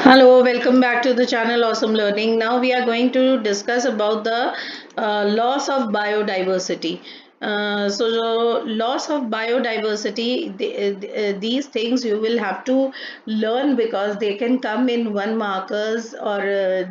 Hello, welcome back to the channel Awesome Learning. Now we are going to discuss about the loss of biodiversity. So the loss of biodiversity, these things you will have to learn because they can come in one markers or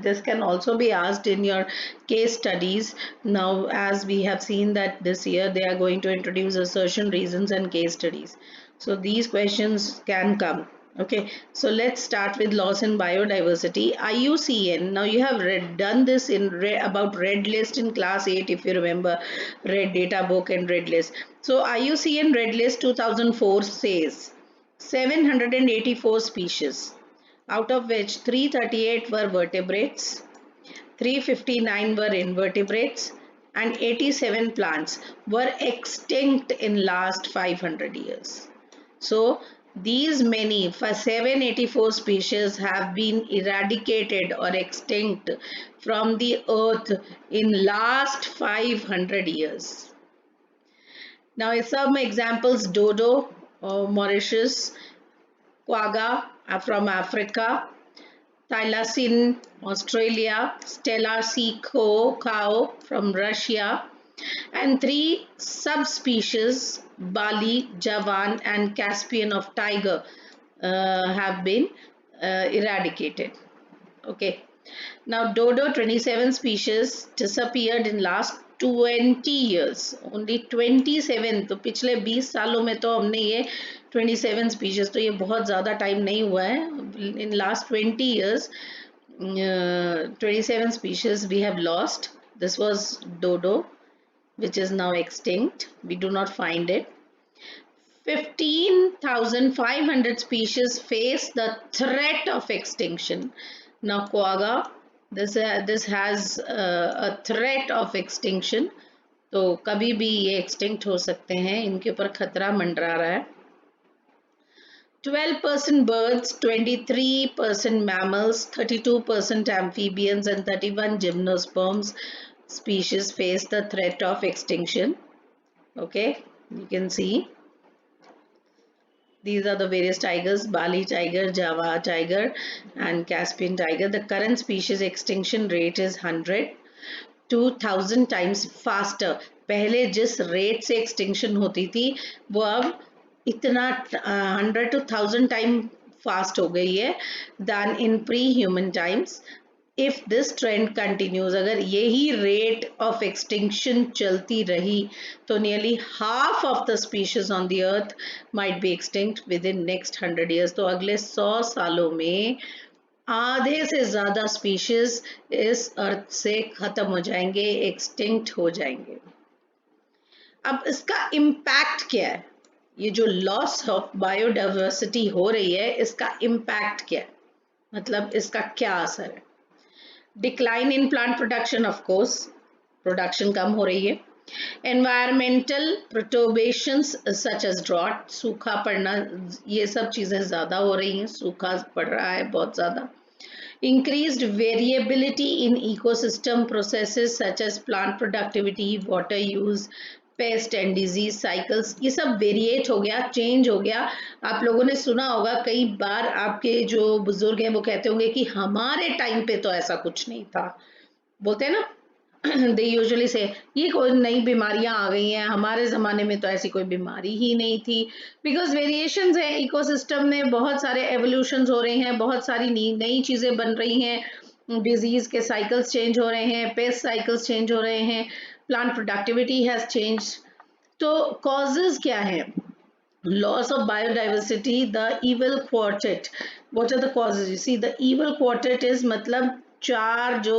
this can also be asked in your case studies. Now as we have seen that this year they are going to introduce assertion, reasons and case studies. So these questions can come. Okay, so let's start with loss in biodiversity. IUCN. Now you have done this in about red list in class 8 if you remember, red data book and red list. So IUCN red list 2004 says 784 species, out of which 338 were vertebrates, 359 were invertebrates, and 87 plants were extinct in last 500 years. So these many, for 784 species have been eradicated or extinct from the earth in last 500 years. Now some examples: dodo, Mauritius; quagga from Africa; thylacine, Australia; stellar sea cow from Russia; and three subspecies, Bali, Javan and Caspian of tiger, have been eradicated. Okay. Now dodo 27 species disappeared in last 20 years. Only 27. तो पिछले 20 सालों में तो हमने ये 27 species, तो ये बहुत ज़्यादा टाइम नहीं हुआ है. In last 20 years 27 species we have lost. This was dodo, which is now extinct. We do not find it. 15,500 species face the threat of extinction. Now quagga, this has a threat of extinction. तो कभी भी ये extinct हो सकते हैं, इनके ऊपर खतरा मंडरा रहा है. 12% birds, 23% mammals, 32% amphibians and 31 gymnosperms species face the threat of extinction. Okay, you can see these are the various tigers: Bali tiger, Java tiger and Caspian tiger. The current species extinction rate is 100 to 1000 times faster. पहले जिस rate से extinction होती थी वो अब इतना 100 to 1000 time fast हो गई है than in pre-human times. If this trend continues, अगर यही rate of extinction चलती रही तो nearly half of the species on the earth might be extinct within next 100 years. तो अगले 100 सालों में आधे से ज़्यादा species इस अर्थ से खत्म हो जाएंगे, extinct हो जाएंगे. अब इसका impact क्या है? ये जो loss of biodiversity हो रही है, इसका impact क्या है? मतलब इसका क्या असर है? Decline in plant production, of course, production कम हो रही है. Environmental perturbations such as drought, सूखा पड़ना, ये सब चीज़ें ज़्यादा हो रही हैं, सूखा पड़ रहा है बहुत ज़्यादा. Increased variability in ecosystem processes such as plant productivity, water use, paste and disease cycles, ये सब वेरिएट हो गया, चेंज हो गया. आप लोगों ने सुना होगा कई बार, आपके जो बुजुर्ग हैं वो कहते होंगे कि हमारे टाइम पे तो ऐसा कुछ नहीं था. बोलते हैं ना, दे यूजुअली से ये कोई नई बीमारियां आ गई हैं, हमारे ज़माने में तो ऐसी कोई बीमारी ही नहीं थी. बिकॉज वेरिएशंस है इकोसिस्टम में, बहुत सारे एवोल्यूशंस हो रहे हैं, बहुत सारी नई चीज़ें बन रही हैं, डिजीज़ के साइकिल्स चेंज हो रहे हैं, पेस्ट साइकिल्स चेंज हो रहे हैं, plant productivity has changed. तो causes क्या है? Loss of biodiversity, the evil quartet. What are the causes? You see, the evil quartet is मतलब चार जो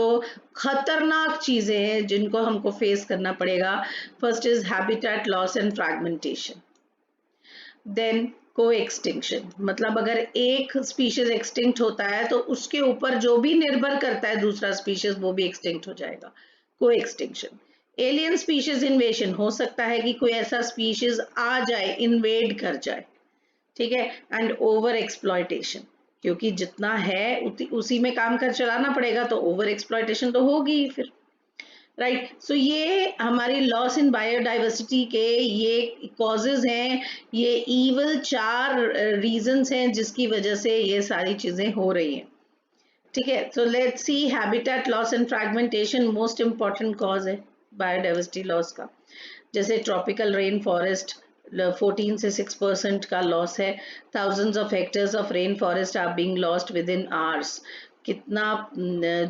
खतरनाक चीजें हैं जिनको हमको फेस करना पड़ेगा. First is habitat loss and fragmentation. Then coextinction, मतलब अगर एक स्पीशीज एक्सटिंक्ट होता है तो उसके ऊपर जो भी निर्भर करता है दूसरा स्पीशीज वो भी एक्सटिंक्ट हो जाएगा. को एक्सटिंक्शन. एलियन स्पीशीज इन्वेशन, हो सकता है कि कोई ऐसा स्पीशीज आ जाए, इन्वेड कर जाए, ठीक है. एंड ओवर एक्सप्लॉयटेशन, क्योंकि जितना है उसी में काम कर चलाना पड़ेगा, तो ओवर एक्सप्लॉयटेशन तो होगी ही फिर, राइट. सो ये हमारी लॉस इन बायोडाइवर्सिटी के ये कॉजेज हैं, ये इवल चार रीजंस हैं जिसकी वजह से ये सारी चीजें हो रही हैं. ठीक है, so let's see habitat loss and fragmentation most important cause है biodiversity loss का. जैसे ट्रॉपिकल रेन फॉरेस्ट 14 से 6% का लॉस है. thousands of hectares of rain forest are being lost within hours. कितना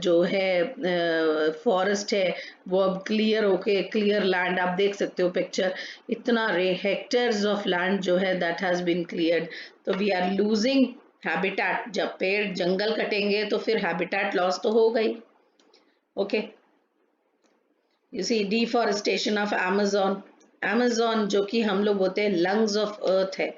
जो है फॉरेस्ट है वो अब क्लियर होके क्लियर लैंड, आप देख सकते हो पिक्चर, इतना हेक्टेयर्स ऑफ लैंड जो है दैट हैज बीन क्लियर्ड. तो वी आर लूजिंग हैबिटेट. जब पेड़ जंगल कटेंगे तो फिर हैबिटेट लॉस तो होगा ही. Okay, you see deforestation of Amazon जो कि हम लोग बोलते हैं लंग्स ऑफ अर्थ है,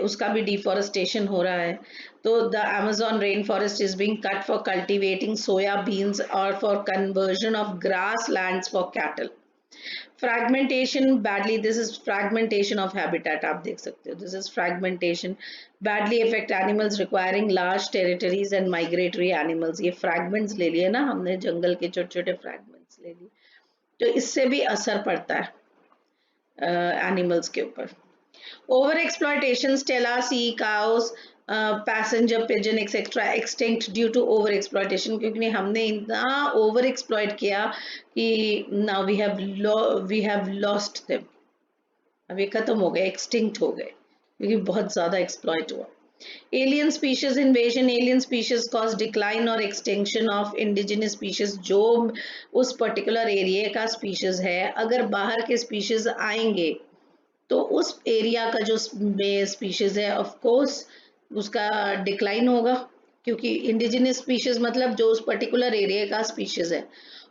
उसका भी डिफॉरेस्टेशन हो रहा है. तो the Amazon rainforest is being cut for cultivating soya beans और for conversion of grasslands for cattle. Fragmentation badly, this is fragmentation of habitat, आप देख सकते हो, this is fragmentation badly effect animals requiring large territories and migratory animals. ये fragments ले लिए ना हमने, जंगल के छोटे छोटे फ्रैगमेंट्स ले लिए, तो इससे भी असर पड़ता है एनिमल्स के ऊपर. Over exploitation, Steller, sea cows, passenger pigeon etcetera extinct due to over exploitation. क्योंकि हमने इतना ओवर एक्सप्लॉयट किया कि now we have lost them. अब ये खत्म हो गए, एक्सटिंक्ट हो गए क्योंकि बहुत ज्यादा एक्सप्लॉयट हुआ. Alien species invasion, alien species cause decline और extinction of indigenous species. जो उस particular area का species है, अगर बाहर के species आएंगे तो उस area का जो species है of course उसका decline होगा, क्योंकि indigenous species मतलब जो उस particular area का species है.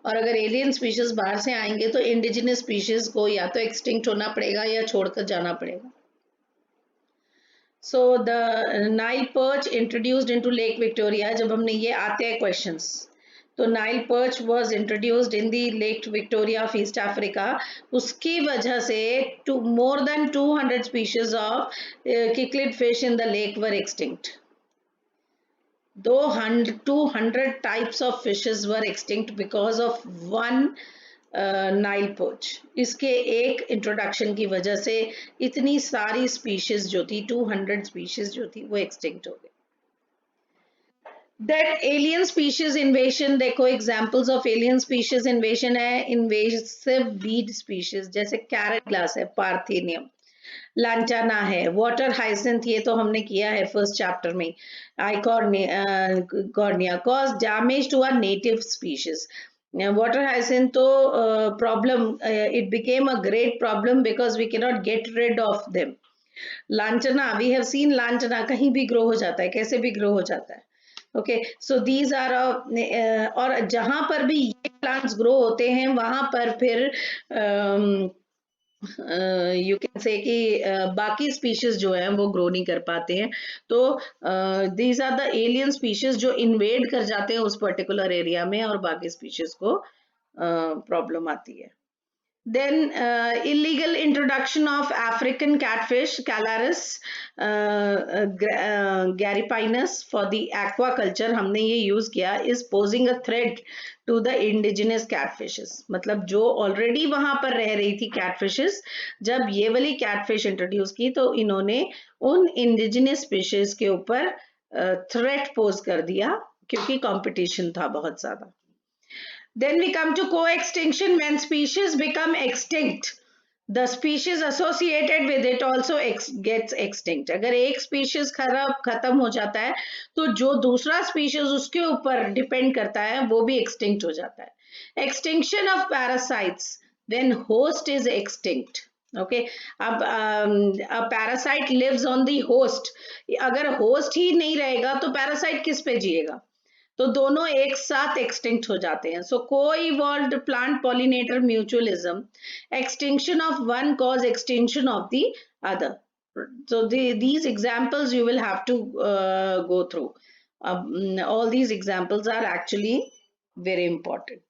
और अगर alien species बाहर से आएंगे तो indigenous species को या तो extinct होना पड़ेगा या छोड़कर जाना पड़ेगा. So the Nile perch introduced into Lake Victoria, जब हमने ये आते हैं questions, तो Nile perch was introduced in the Lake Victoria of East Africa. उसकी वजह से more than 200 species of cichlid fish in the lake were extinct. 200 types of fishes were extinct because of one Nile perch. इसके एक introduction की वजह से इतनी सारी स्पीशीज जो थी, 200 स्पीशीज जो थी, वो एक्सटिंक्ट हो गई. दैट एलियन स्पीशीज इन्वेशन, देखो examples of alien species invasion है. इन्वेसिव वीड स्पीशीज जैसे कैरेट ग्लास है, पार्थेनियम, लांटाना है, वाटर हाइसिंथ, ये तो हमने किया है फर्स्ट चैप्टर में. Eichhornia cause damage to our native species. Water hyacinth तो problem, it became a great problem because we cannot get rid of them. Lantana, we have seen lantana कहीं भी grow हो जाता है, कैसे भी grow हो जाता है. Okay, so these are और जहाँ पर भी ये plants grow होते हैं वहाँ पर फिर यू कैन से कि बाकी स्पीशीज जो हैं वो ग्रो नहीं कर पाते हैं. तो these are the alien species जो इन्वेड कर जाते हैं उस पर्टिकुलर एरिया में और बाकी स्पीशीज को प्रॉब्लम आती है. Then illegal introduction of African catfish, Calaris garipinus for the aquaculture, हमने ये use किया, is posing a threat to the indigenous catfishes. मतलब जो already वहाँ पर रह रही थी catfishes, जब ये वाली catfish introduce की तो इन्होंने उन indigenous species के ऊपर threat pose कर दिया क्योंकि competition था बहुत ज़्यादा. Then we come to co-extinction. When species become extinct, the species associated with it also gets extinct. अगर एक species खत्म हो जाता है तो जो दूसरा species उसके ऊपर depend करता है वो भी extinct हो जाता है. Extinction of parasites when host is extinct. Okay, अब a parasite lives on the host. अगर host ही नहीं रहेगा तो parasite किस पे जिएगा? तो दोनों एक साथ एक्सटिंक्ट हो जाते हैं. So co-evolved plant pollinator mutualism, extinction of one cause extinction of the other. So these examples you will have to go through. All these examples are actually very important.